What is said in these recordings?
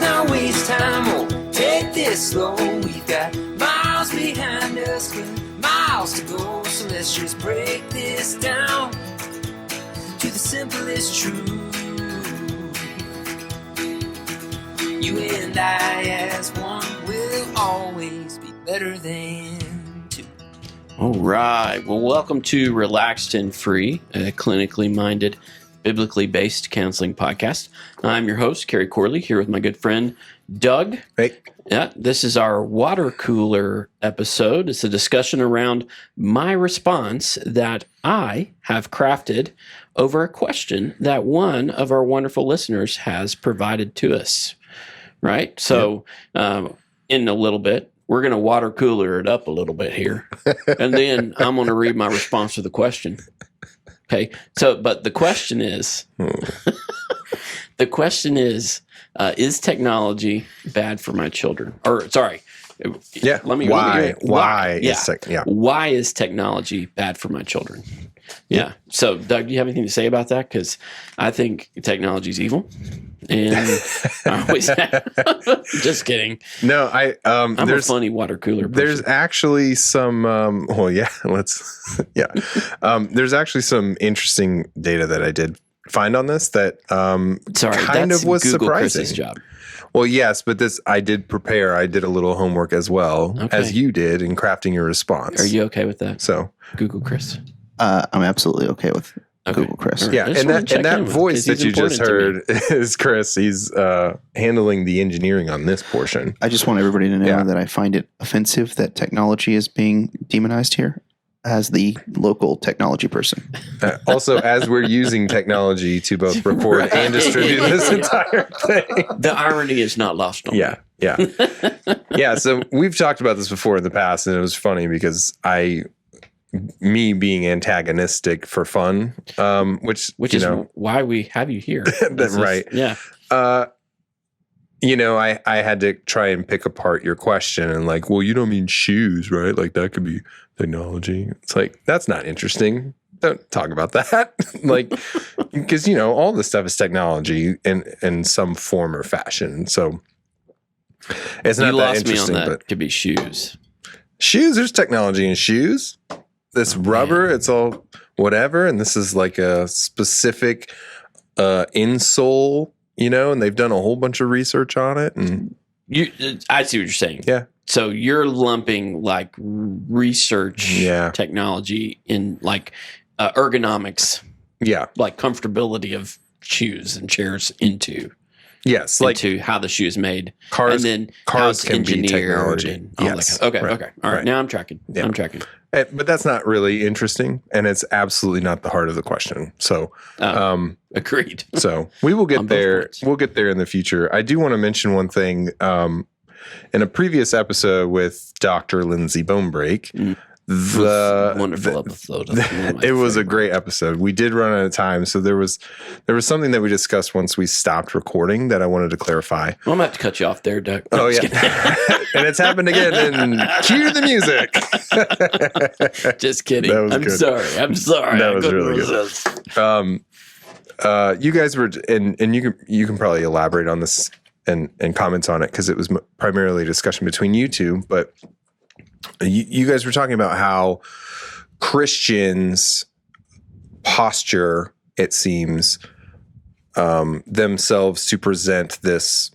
not waste time or take this slow. We've got miles behind us with miles to go. So let's just break this down to the simplest truth. You and I as one will always be better than two. All right. Well, welcome to Relaxed and Free, a clinically minded, biblically based counseling podcast. I'm your host, Cary Corley, here with my good friend, Doug. Hey. Yeah, this is our water cooler episode. It's a discussion around my response that I have crafted over a question that one of our wonderful listeners has provided to us. Right? So in a little bit, we're going to water cooler it up a little bit here. And then I'm going to read my response to the question. Okay. So, but the question is, technology bad for my children? Or sorry. Yeah. Why is technology bad for my children? Yeah. So, Doug, do you have anything to say about that? Because I think technology is evil. And I always just kidding. No, I'm a funny water cooler person. There's actually some there's actually some interesting data that I did find on this that kind of was Google surprising. Chris's job. Well, yes, but this I did prepare. I did a little homework as well, as you did in crafting your response. Are you okay with that? So, Google Chris. I'm absolutely okay with Google Chris. Yeah, and that voice that you just heard is Chris. He's handling the engineering on this portion. I just want everybody to know that I find it offensive that technology is being demonized here as the local technology person. Also, as we're using technology to both record and distribute this entire thing. The irony is not lost on me. Yeah. So we've talked about this before in the past, and it was funny because me being antagonistic for fun, which is why we have you here. That's right. Yeah. I had to try and pick apart your question and like, well, you don't mean shoes, right? Like that could be technology. It's like, that's not interesting. Don't talk about that. Like, because, all this stuff is technology in some form or fashion. So it's not that interesting. Me on that. But could be shoes. Shoes, there's technology in shoes. This rubber, it's all whatever. And this is like a specific insole, and they've done a whole bunch of research on it. And I see what you're saying. Yeah. So you're lumping like research technology in like ergonomics. Yeah. Like comfortability of shoes and chairs into how the shoe is made. Cars, and then cars can be technology. Yes. Okay. All right. Now I'm tracking. Yeah. I'm tracking. But that's not really interesting, and it's absolutely not the heart of the question. So, agreed. So we will get there. We'll get there in the future. I do want to mention one thing. In a previous episode with Dr. Lindsay Bonebrake, wonderful episode. It was a great episode. We did run out of time, so there was something that we discussed once we stopped recording that I wanted to clarify. Well, I'm gonna have to cut you off there, Doug. No, yeah, and it's happened again. And cue the music. Just kidding. I'm sorry. That was really good. You guys were, and you can probably elaborate on this and comment on it because it was primarily a discussion between you two, but. You guys were talking about how Christians posture, it seems, themselves to present this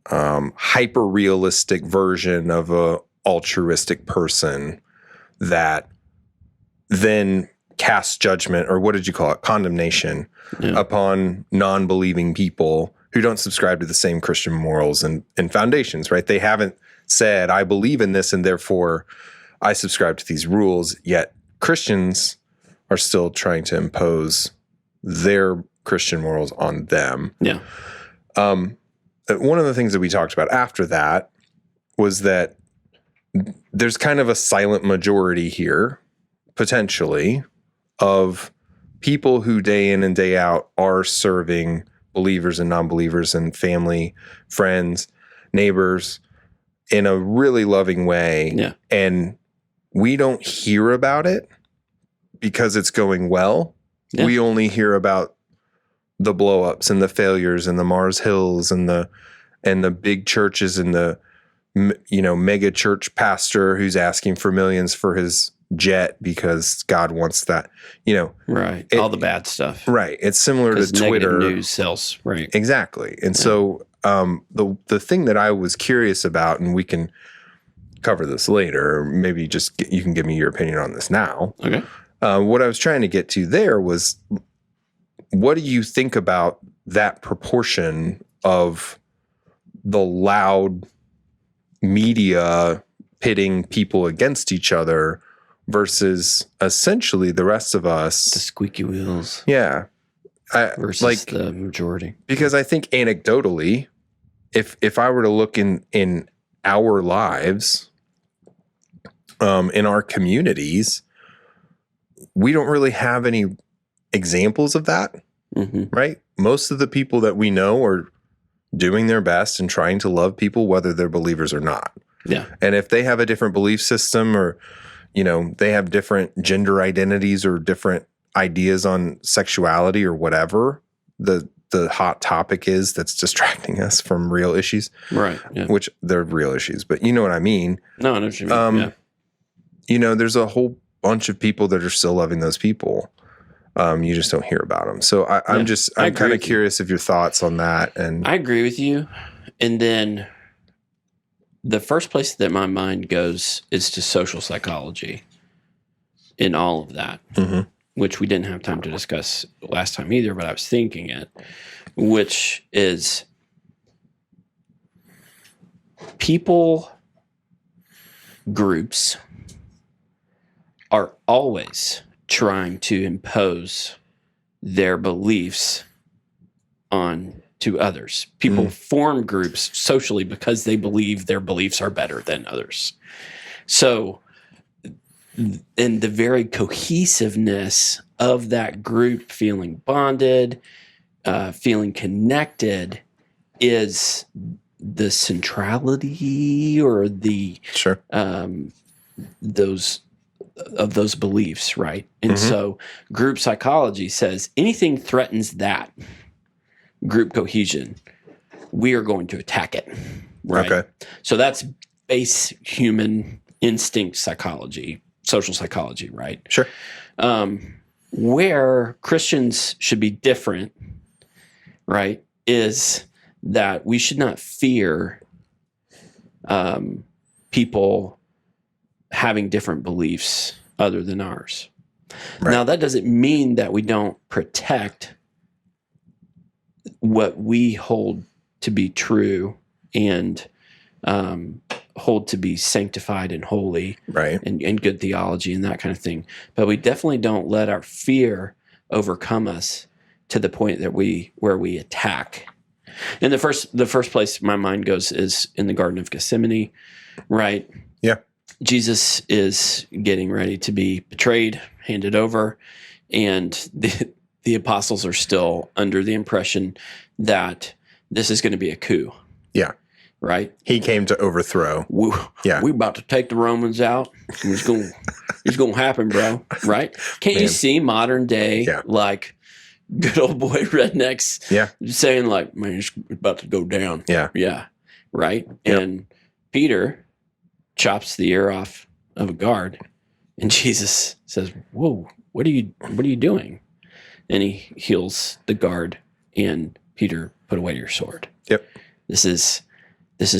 hyper-realistic version of a altruistic person that then casts judgment, or what did you call it, condemnation, upon non-believing people who don't subscribe to the same Christian morals and foundations, right? They haven't said, I believe in this and therefore I subscribe to these rules, yet Christians are still trying to impose their Christian morals on them. Yeah. One of the things that we talked about after that was that there's kind of a silent majority here, potentially, of people who day in and day out are serving believers and non-believers and family, friends, neighbors in a really loving way. Yeah. And we don't hear about it because it's going well. Yeah. We only hear about the blow-ups and the failures and the Mars Hills and the and the big churches and the, mega church pastor who's asking for millions for his jet because God wants that, Right. All the bad stuff. Right. It's similar to Twitter. Negative news sells. Right. Exactly. And so the thing that I was curious about, and we can cover this later, or maybe you can give me your opinion on this now. Okay. What I was trying to get to there was, what do you think about that proportion of the loud media pitting people against each other versus essentially the rest of us? The squeaky wheels. Yeah. Versus the majority. Because I think anecdotally, if I were to look in our lives, in our communities, we don't really have any examples of that, right? Most of the people that we know are doing their best and trying to love people, whether they're believers or not. Yeah. And if they have a different belief system, or, they have different gender identities or different ideas on sexuality or whatever the hot topic is that's distracting us from real issues. Right. Yeah. Which they're real issues, but you know what I mean? No, I know what you mean. There's a whole bunch of people that are still loving those people. You just don't hear about them. So I'm kind of curious of your thoughts on that. And I agree with you. And then the first place that my mind goes is to social psychology in all of that, which we didn't have time to discuss last time either, but I was thinking it, which is groups are always trying to impose their beliefs on to others. People form groups socially because they believe their beliefs are better than others. So, in the very cohesiveness of that group feeling bonded, feeling connected, is the centrality or the those beliefs, right? And so group psychology says anything threatens that group cohesion, we are going to attack it, right? Okay. So that's base human instinct psychology, social psychology, right? Sure. Where Christians should be different, right, is that we should not fear people having different beliefs other than ours. Right. Now, that doesn't mean that we don't protect what we hold to be true and hold to be sanctified and holy, right, and good theology and that kind of thing. But we definitely don't let our fear overcome us to the point that where we attack. And the first place my mind goes is in the Garden of Gethsemane, right? Yeah. Jesus is getting ready to be betrayed, handed over, and the apostles are still under the impression that this is going to be a coup. Yeah. Right? He came to overthrow. We about to take the Romans out. It's going to happen, bro. Right? Can't you see modern day, like, good old boy rednecks saying, like, man, it's about to go down. Yeah. Yeah. Right? Yep. And Peter chops the ear off of a guard, and Jesus says, whoa, what are you doing? And he heals the guard, and Peter, put away your sword. Yep. This is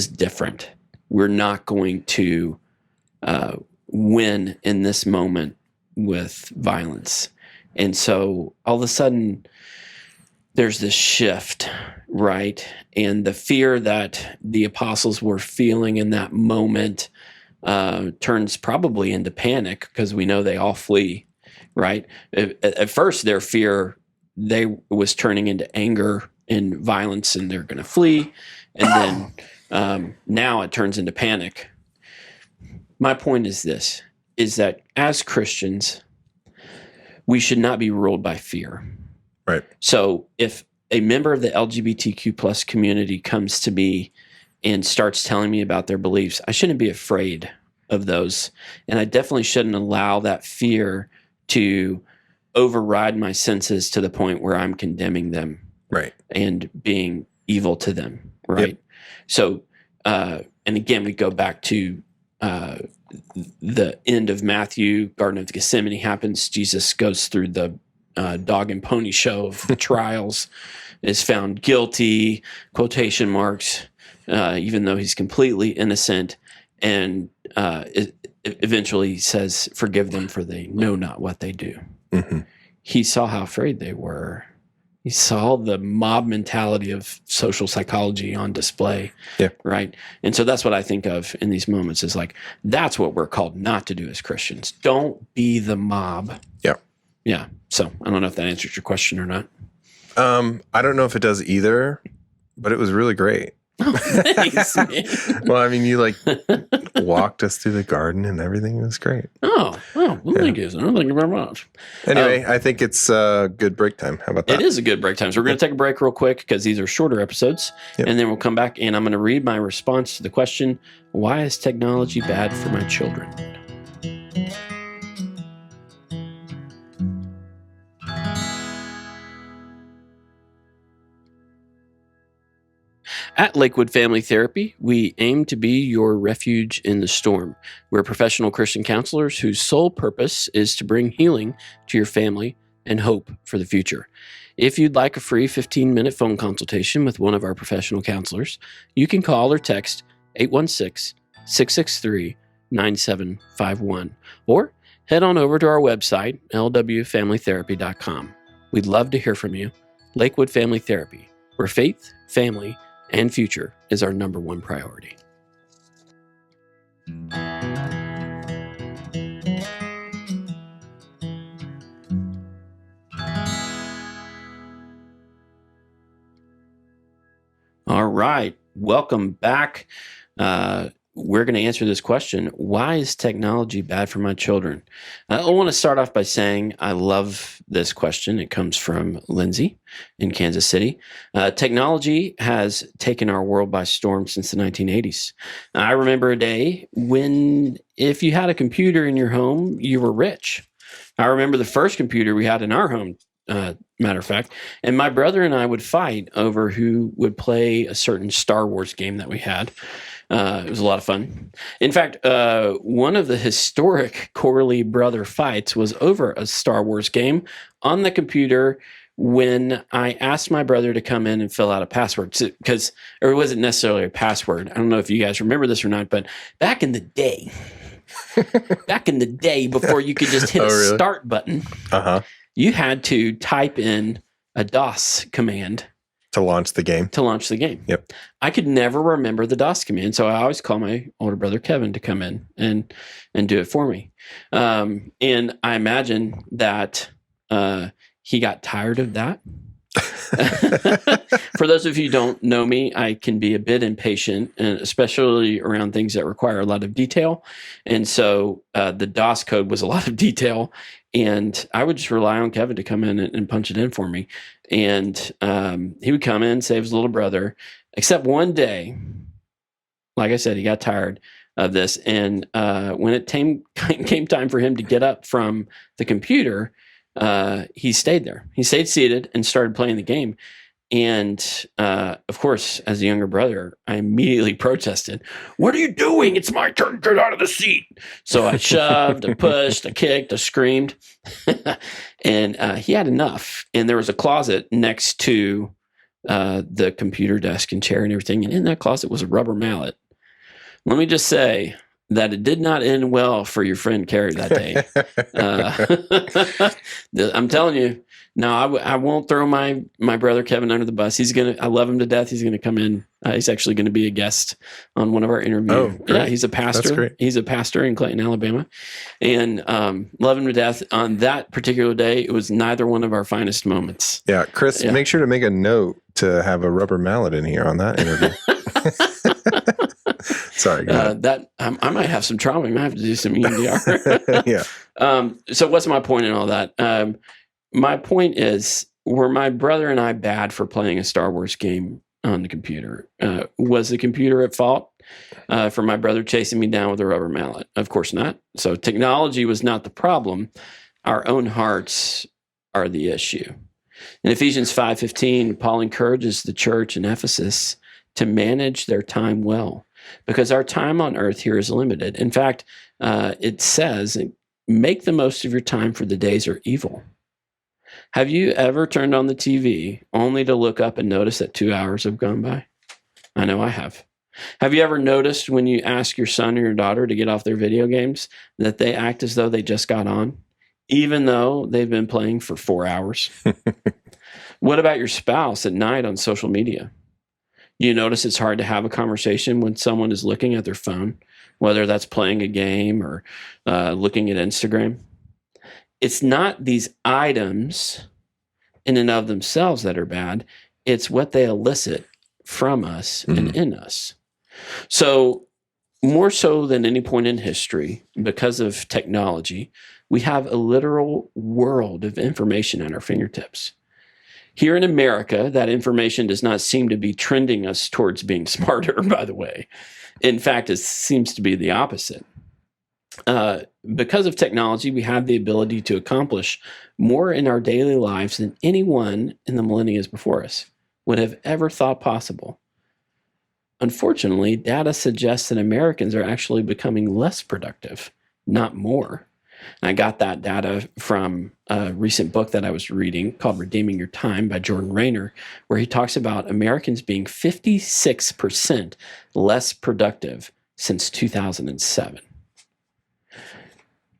different. We're not going to win in this moment with violence. And so all of a sudden there's this shift, right? And the fear that the apostles were feeling in that moment turns probably into panic, because we know they all flee, right? At first their fear was turning into anger and violence, and they're going to flee. And then now it turns into panic. My point is this, is that as Christians, we should not be ruled by fear. Right. So if a member of the LGBTQ plus community comes to me and starts telling me about their beliefs, I shouldn't be afraid of those. And I definitely shouldn't allow that fear to override my senses to the point where I'm condemning them. Right. And being evil to them. Right. So, and again, we go back to the end of Matthew. Garden of Gethsemane happens. Jesus goes through the dog and pony show of the trials, is found guilty, quotation marks, even though he's completely innocent, and eventually says, "Forgive them, for they know not what they do." Mm-hmm. He saw how afraid they were. He saw the mob mentality of social psychology on display. Yeah. Right. And so that's what I think of in these moments, is like, that's what we're called not to do as Christians. Don't be the mob. Yeah. Yeah. So I don't know if that answers your question or not. I don't know if it does either, but it was really great. Oh, thanks, man. Well, I mean, you like walked us through the garden and everything. It was great. Well, thank you, sir. Thank you very much. Anyway, I think it's good break time. How about that? It is a good break time. So we're going to take a break real quick because these are shorter episodes. Yep. And then we'll come back and I'm going to read my response to the question, why is technology bad for my children? At Lakewood Family Therapy, we aim to be your refuge in the storm. We're professional Christian counselors whose sole purpose is to bring healing to your family and hope for the future. If you'd like a free 15-minute phone consultation with one of our professional counselors, you can call or text 816-663-9751 or head on over to our website, lwfamilytherapy.com. We'd love to hear from you. Lakewood Family Therapy, where faith, family, and future is our number one priority. All right. Welcome back. We're going to answer this question. Why is technology bad for my children? I want to start off by saying I love this question. It comes from Lindsay in Kansas City. Technology has taken our world by storm since the 1980s. I remember a day when if you had a computer in your home, you were rich. I remember the first computer we had in our home, matter of fact, and my brother and I would fight over who would play a certain Star Wars game that we had. It was a lot of fun. In fact, one of the historic Corley brother fights was over a Star Wars game on the computer when I asked my brother to come in and fill out a password. Or it wasn't necessarily a password. I don't know if you guys remember this or not, but back in the day, before you could just hit a really? start button, you had to type in a DOS command To launch the game. Yep. I could never remember the DOS command, so I always call my older brother Kevin to come in and do it for me. And I imagine that he got tired of that. For those of you who don't know me, I can be a bit impatient, and especially around things that require a lot of detail. And so the DOS code was a lot of detail, and I would just rely on Kevin to come in and punch it in for me. And he would come in, save his little brother, except one day, like I said, he got tired of this. And when it came time for him to get up from the computer, he stayed there. He stayed seated and started playing the game. And of course, as a younger brother, I immediately protested. "What are you doing? It's my turn. Get out of the seat." So I shoved, I pushed, I kicked, I screamed. And he had enough. And there was a closet next to the computer desk and chair and everything. And in that closet was a rubber mallet. Let me just say that it did not end well for your friend Cary that day. I'm telling you. No, I won't throw my brother Kevin under the bus. I love him to death. He's going to come in. He's actually going to be a guest on one of our interviews. Oh, great. Yeah, he's a pastor. That's great. He's a pastor in Clayton, Alabama. And love him to death. On that particular day, it was neither one of our finest moments. Yeah, Chris, make sure to make a note to have a rubber mallet in here on that interview. Sorry, go ahead. I might have some trauma. I might have to do some EMDR. Yeah. So what's my point in all that? My point is, were my brother and I bad for playing a Star Wars game on the computer? Was the computer at fault for my brother chasing me down with a rubber mallet? Of course not. So technology was not the problem. Our own hearts are the issue. In Ephesians 5:15, Paul encourages the church in Ephesus to manage their time well, because our time on earth here is limited. In fact, it says, make the most of your time, for the days are evil. Have you ever turned on the TV only to look up and notice that 2 hours have gone by? I know I have. Have you ever noticed when you ask your son or your daughter to get off their video games that they act as though they just got on, even though they've been playing for 4 hours? What about your spouse at night on social media? You notice it's hard to have a conversation when someone is looking at their phone, whether that's playing a game or looking at Instagram. It's not these items in and of themselves that are bad. It's what they elicit from us and in us. So more so than any point in history, because of technology, we have a literal world of information at our fingertips. Here in America, that information does not seem to be trending us towards being smarter, by the way. In fact, it seems to be the opposite. Because of technology, we have the ability to accomplish more in our daily lives than anyone in the millennia before us would have ever thought possible. Unfortunately, data suggests that Americans are actually becoming less productive, not more. I got that data from a recent book that I was reading called Redeeming Your Time by Jordan Rayner, where he talks about Americans being 56% less productive since 2007.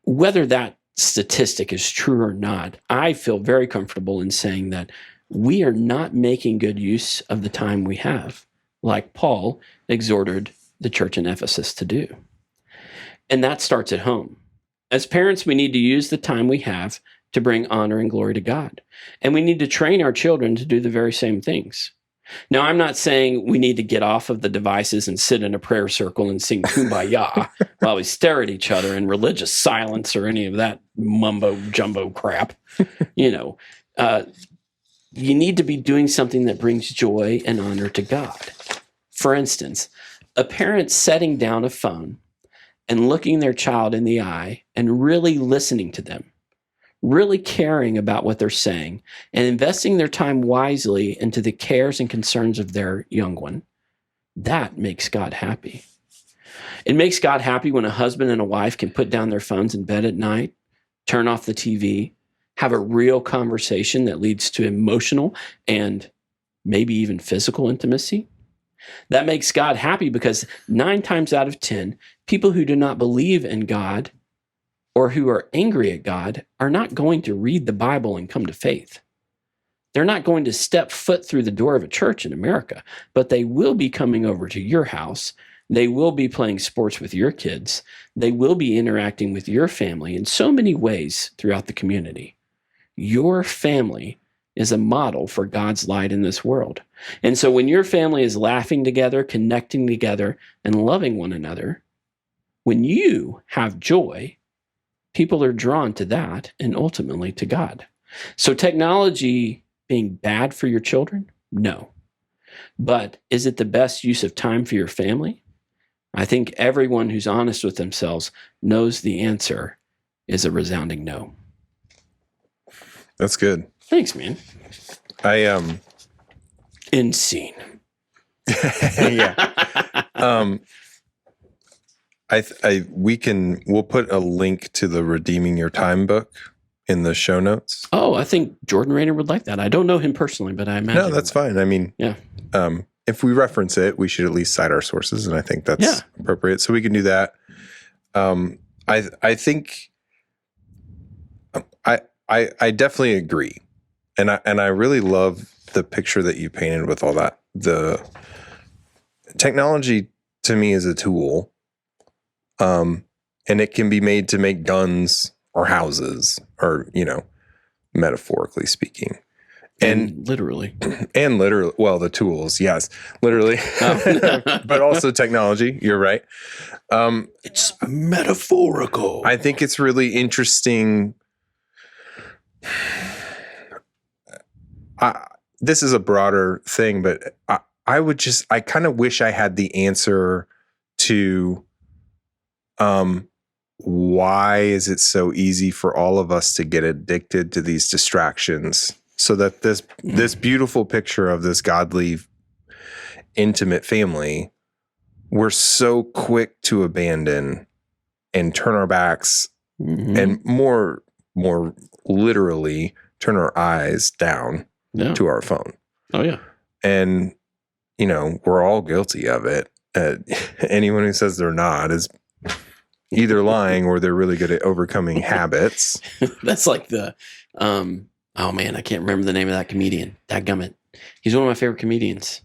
Whether that statistic is true or not, I feel very comfortable in saying that we are not making good use of the time we have, like Paul exhorted the church in Ephesus to do. And that starts at home. As parents, we need to use the time we have to bring honor and glory to God. And we need to train our children to do the very same things. Now, I'm not saying we need to get off of the devices and sit in a prayer circle and sing Kumbaya while we stare at each other in religious silence or any of that mumbo jumbo crap. You need to be doing something that brings joy and honor to God. For instance, a parent setting down a phone and looking their child in the eye and really listening to them, really caring about what they're saying, and investing their time wisely into the cares and concerns of their young one, that makes God happy. It makes God happy when a husband and a wife can put down their phones in bed at night, turn off the TV, have a real conversation that leads to emotional and maybe even physical intimacy. That makes God happy because 9 times out of 10, people who do not believe in God or who are angry at God are not going to read the Bible and come to faith. They're not going to step foot through the door of a church in America, but they will be coming over to your house. They will be playing sports with your kids. They will be interacting with your family in so many ways throughout the community. Your family is a model for God's light in this world. And so when your family is laughing together, connecting together, and loving one another, when you have joy, people are drawn to that and ultimately to God. So technology being bad for your children? No. But is it the best use of time for your family? I think everyone who's honest with themselves knows the answer is a resounding no. That's good. Thanks, man. Insane. Yeah. We'll put a link to the Redeeming Your Time book in the show notes. Oh, I think Jordan Rayner would like that. I don't know him personally, but I imagine. No, that's fine. I mean, yeah. If we reference it, we should at least cite our sources, and I think that's appropriate. So we can do that. I think I definitely agree. And I really love the picture that you painted with all that. The technology to me is a tool, and it can be made to make guns or houses, or metaphorically speaking, and literally, Well, the tools, yes, literally, but also technology. You're right. It's metaphorical. I think it's really interesting. This is a broader thing, but I kind of wish I had the answer to why is it so easy for all of us to get addicted to these distractions, so that this beautiful picture of this godly intimate family, we're so quick to abandon and turn our backs and more literally turn our eyes down to our phone. Oh, yeah. And, you know, we're all guilty of it. Anyone who says they're not is either lying or they're really good at overcoming habits. That's like the, oh man, I can't remember the name of that comedian. Dadgummit. He's one of my favorite comedians.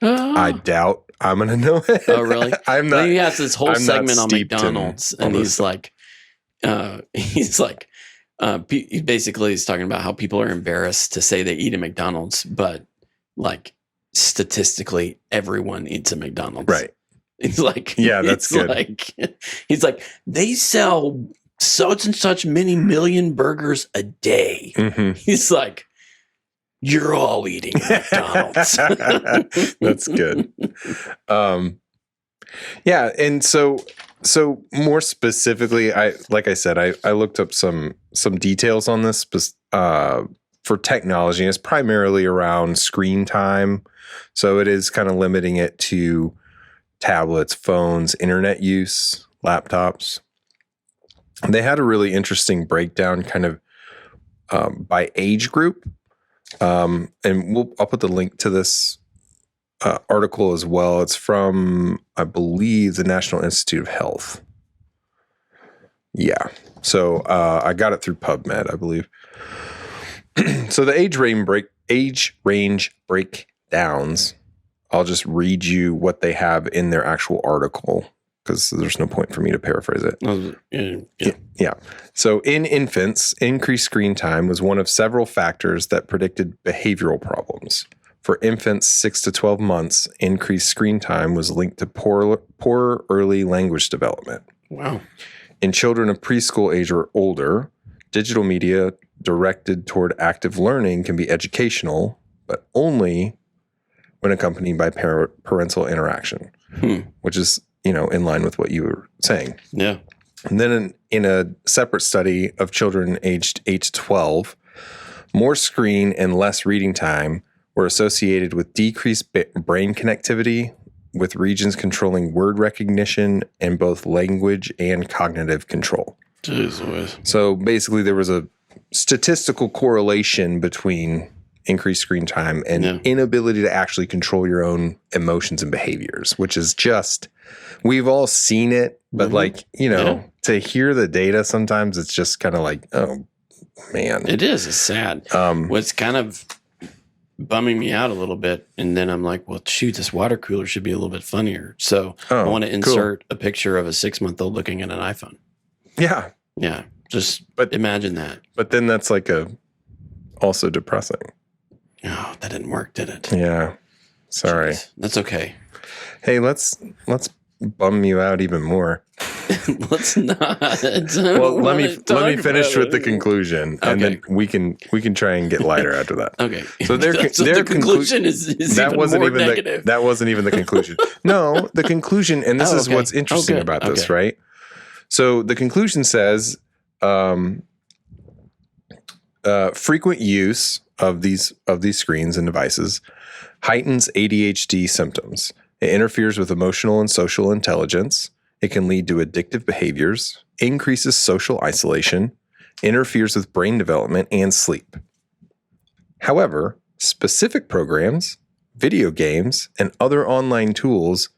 I doubt I'm going to know it. Oh, really? I'm not. He has this whole segment on steeped in McDonald's, and all he's like, he's basically he's talking about how people are embarrassed to say they eat at McDonald's, but like statistically, everyone eats at McDonald's. Right. It's like, yeah, that's good. Like, he's like, they sell such and such many million burgers a day. He's like, you're all eating McDonald's. That's good. Yeah. And so more specifically, I looked up some details on this, for technology. It's primarily around screen time. So it is kind of limiting it to tablets, phones, internet use, laptops. They had a really interesting breakdown kind of by age group. And I'll put the link to this article as well. It's from, I believe, the National Institute of Health. Yeah. So I got it through PubMed, I believe. So the age range breakdowns, I'll just read you what they have in their actual article because there's no point for me to paraphrase it. Yeah. So in infants, increased screen time was one of several factors that predicted behavioral problems. For infants 6 to 12 months, increased screen time was linked to poor early language development. Wow. In children of preschool age or older, digital media directed toward active learning can be educational, but only when accompanied by parental interaction, which is, in line with what you were saying. Yeah. And then in a separate study of children aged 8 to 12, more screen and less reading time were associated with decreased brain connectivity with regions controlling word recognition and both language and cognitive control. Jeez. So basically there was a statistical correlation between increased screen time and inability to actually control your own emotions and behaviors, which is just, we've all seen it, but to hear the data, sometimes it's just kind of like, oh man. It is. It's sad. What's kind of bumming me out a little bit. And then I'm like, well, shoot, this water cooler should be a little bit funnier. So I want to insert a picture of a 6-month-old looking at an iPhone. Yeah. Yeah. But imagine that. But then that's like also depressing. Oh, that didn't work, did it? Yeah. Sorry. Jeez. That's okay. Hey, let's bum you out even more. Let's not. Well, let me finish with the conclusion, and then we can try and get lighter after that. Okay. So their conclusion is that even wasn't more even negative. that wasn't even the conclusion. No, the conclusion, and this is what's interesting about this, right? So the conclusion says, frequent use of these screens and devices heightens ADHD symptoms. It interferes with emotional and social intelligence. It can lead to addictive behaviors, increases social isolation, interferes with brain development and sleep. However, specific programs, video games, and other online tools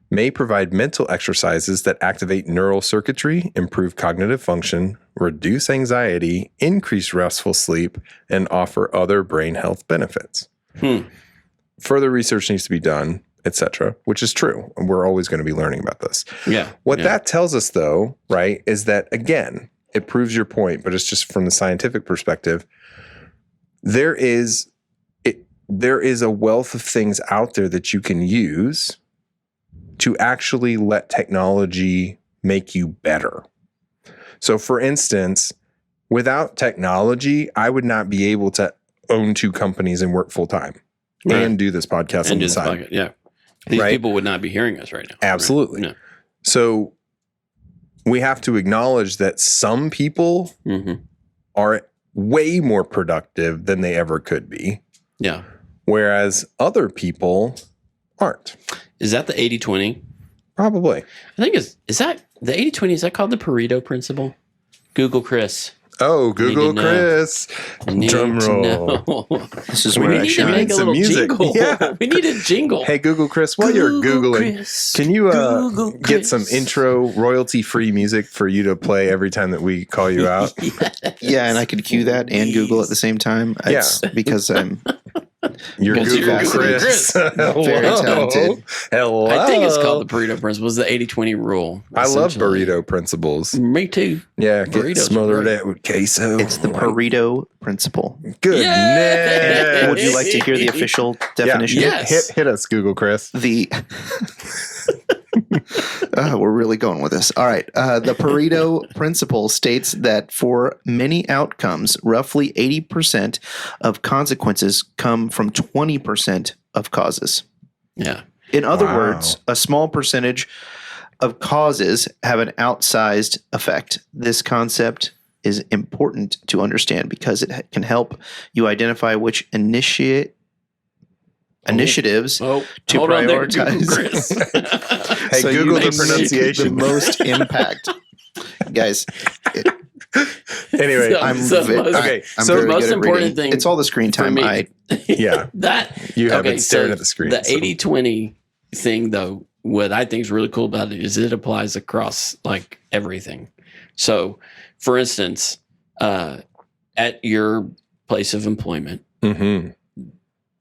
may provide mental exercises that activate neural circuitry, improve cognitive function, reduce anxiety, increase restful sleep, and offer other brain health benefits. Further research needs to be done, etc., which is true. And we're always going to be learning about this. Yeah. What that tells us, though, right, is that, again, it proves your point, but it's just from the scientific perspective, there is a wealth of things out there that you can use to actually let technology make you better. So, for instance, without technology, I would not be able to own 2 companies and work full time and do this podcast on the side. These people would not be hearing us right now. Absolutely. Right? Yeah. So we have to acknowledge that some people are way more productive than they ever could be. Yeah. Whereas other people aren't. Is that the 80-20? Probably. I think is that the 80-20? Is that called the Pareto principle? Google Chris. Oh, Google Chris. Drum roll. This is We where I need to shine. make a Some little music. jingle. Yeah. We need a jingle. Hey, Google Chris, while you're Googling, Chris. can you Google get some Chris. intro royalty-free music for you to play every time that we call you out? Yeah, and I could cue that and Google at the same time. It's because I'm You're Because Google you're Chris. Google very talented. Hello. I think it's called the Pareto principle. It's the 80-20 rule. I love essentially. burrito principles. Me too. Yeah, get Burritos are smothered great. out with queso. It's the Pareto principle. Goodness. Yay! Would you like to hear the official definition? Yeah. Yes. Hit us, Google Chris. The we're really going with this. All right. The Pareto principle states that for many outcomes, roughly 80% of consequences come from 20% of causes. Yeah. In other Wow. words, a small percentage of causes have an outsized effect. This concept is important to understand because it can help you identify which initiatives Oh, to hold on there, prioritize. Google Chris. Hey, So you Google the can make pronunciation. the most impact. Guys, Anyway, So- I'm so ve- most- okay, I'm so very most good at important reading. thing It's all the screen for time. me- yeah, that you have okay, been staring so at the screen. The so- 80-20 thing, though, what I think is really cool about it is it applies across like everything. So, for instance, at your place of employment, Mhm.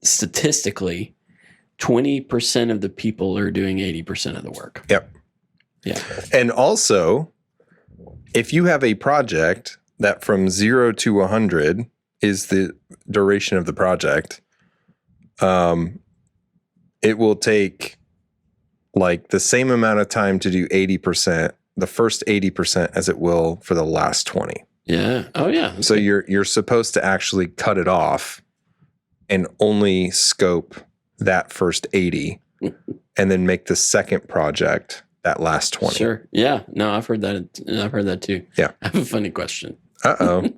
statistically, 20% of the people are doing 80% of the work. Yep. Yeah. And also, if you have a project that from 0 to 100 is the duration of the project, it will take like the same amount of time to do 80%, the first 80% as it will for the last 20. Yeah. Oh, yeah. So you're supposed to actually cut it off and only scope that first 80 and then make the second project that last 20. Sure. Yeah. No, I've heard that. I've heard that too. Yeah. I have a funny question. Uh-oh.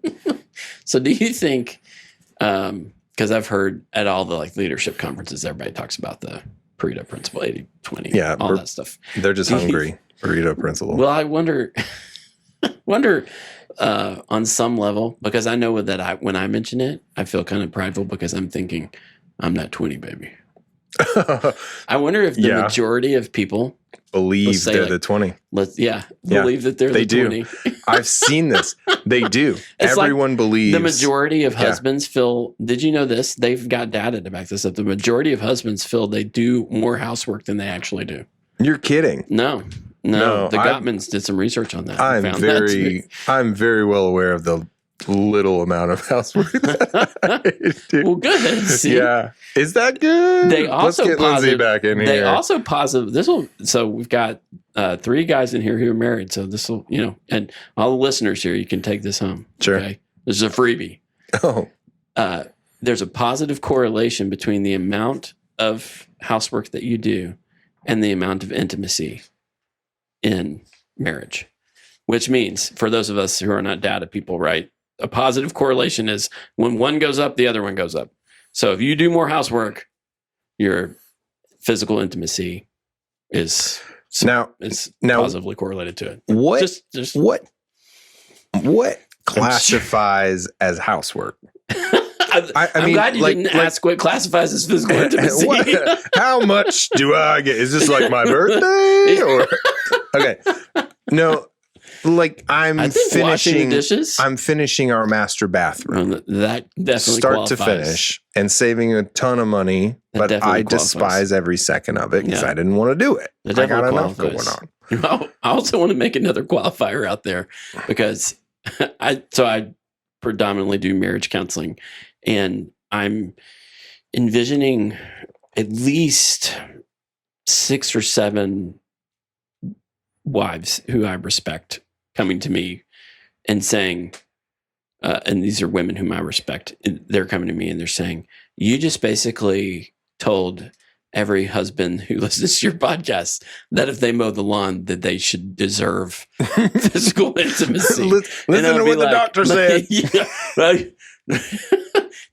So do you think, because I've heard at all the like leadership conferences, everybody talks about the Pareto principle, 80-20, Yeah, all that stuff. They're just hungry. Burrito principle. Well, I wonder on some level, because I know that when I mention it, I feel kind of prideful because I'm thinking I'm that 20 baby. I wonder if the Yeah. majority of people Believe Let's say, they're like- the 20. Yeah. Yeah, Believe that they're they the do. 20. I've seen this. They do. It's like Everyone believes. The majority of Yeah. husbands feel, did you know this? They've got data to back this up. The majority of husbands feel they do more housework than they actually do. You're kidding. No. No, The I- Gottmans did some research on that. and I'm found that to be- I'm very well aware of the little amount of housework that I do. Well, good. See? Yeah. Is that good? They also Let's get Lindsay posit- back in They here. also posit this will. So we've got 3 guys in here who are married. So this will, and all the listeners here, you can take this home. Sure. Okay? This is a freebie. Oh, There's a positive correlation between the amount of housework that you do and the amount of intimacy in marriage, which means for those of us who are not data people, right? A positive correlation is when one goes up, the other one goes up. So if you do more housework, your physical intimacy is now now- positively correlated to it. what Just what classifies as housework? I I'm mean, glad you like- didn't like- ask what classifies as physical intimacy. What- how much do I get? Is this like my birthday or okay? No, like I'm I think washing finishing. the dishes. I'm finishing our master bathroom, That definitely start to qualifies. finish, and saving a ton of money. That But definitely I qualifies. despise every second of it because Yeah. I didn't want to do it. That I got definitely enough qualifies. going on. I also want to make another qualifier out there because I predominantly do marriage counseling, and I'm envisioning at least 6 or 7 wives who I respect coming to me and saying, and these are women whom I respect, and they're coming to me and they're saying, you just basically told every husband who listens to your podcast that if they mow the lawn, that they should deserve physical intimacy. Listen And I to would what be the doctor said. Yeah, right.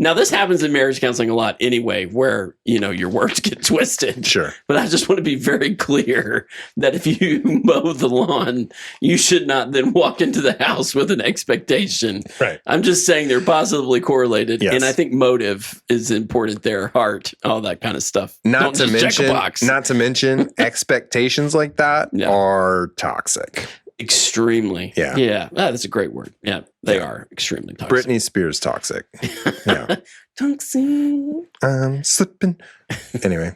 Now, this happens in marriage counseling a lot anyway, where, your words get twisted. Sure. But I just want to be very clear that if you mow the lawn, you should not then walk into the house with an expectation. Right. I'm just saying they're positively correlated. Yes. And I think motive is important there, heart, all that kind of stuff. Not Don't to just check a mention, box. not to mention, expectations like that are toxic. Extremely. Yeah. Yeah. That's a great word. Yeah. They are extremely toxic. Britney Spears toxic. Yeah. Toxic. I'm slipping. Anyway.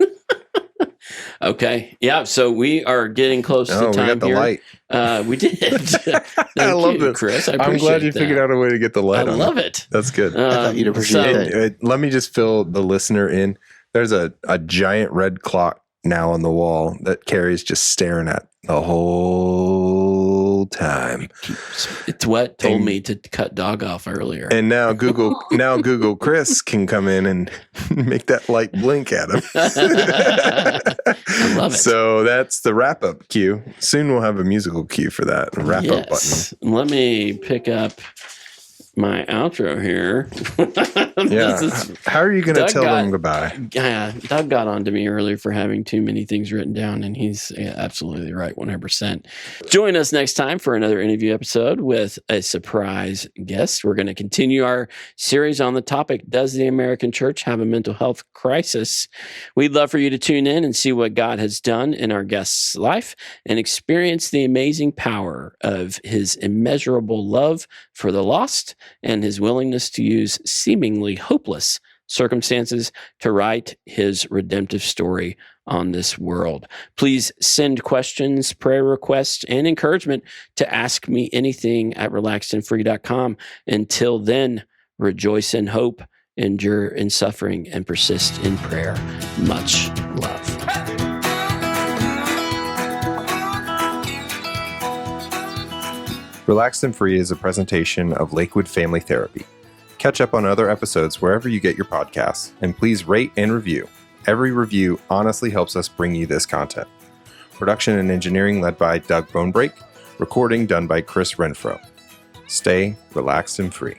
Okay. Yeah. So we are getting close to time we got the here. light. We did. I love this, Chris. I'm glad you figured out a way to get the light I on. love it. That's good. I thought you'd appreciate that. Let me just fill the listener in. There's a giant red clock now on the wall that Cary's just staring at the whole time. It's what told me to cut dog off earlier. And now Google Chris can come in and make that light blink at him. I love it. So that's the wrap up cue. Soon we'll have a musical cue for that wrap up button. Let me pick up my outro here. Yeah. How are you going to tell them goodbye? Doug got on to me earlier for having too many things written down, and he's absolutely right, 100%. Join us next time for another interview episode with a surprise guest. We're going to continue our series on the topic, Does the American Church Have a Mental Health Crisis? We'd love for you to tune in and see what God has done in our guest's life and experience the amazing power of his immeasurable love for the lost and his willingness to use seemingly hopeless circumstances to write his redemptive story on this world. Please send questions, prayer requests, and encouragement to Ask Me Anything at relaxedandfree.com. Until then, rejoice in hope, endure in suffering, and persist in prayer. Much love. Relaxed and Free is a presentation of Lakewood Family Therapy. Catch up on other episodes wherever you get your podcasts, and please rate and review. Every review honestly helps us bring you this content. Production and engineering led by Doug Bonebrake. Recording done by Chris Renfro. Stay relaxed and free.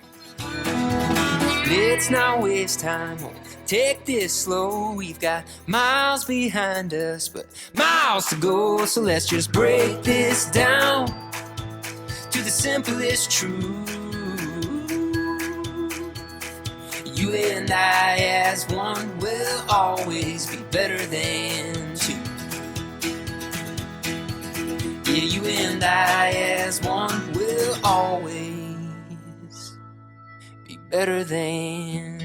Let's not waste time. Take this slow. We've got miles behind us, but miles to go. So let's just break this down to the simplest truth. You and I as one will always be better than two. Yeah, you and I as one will always be better than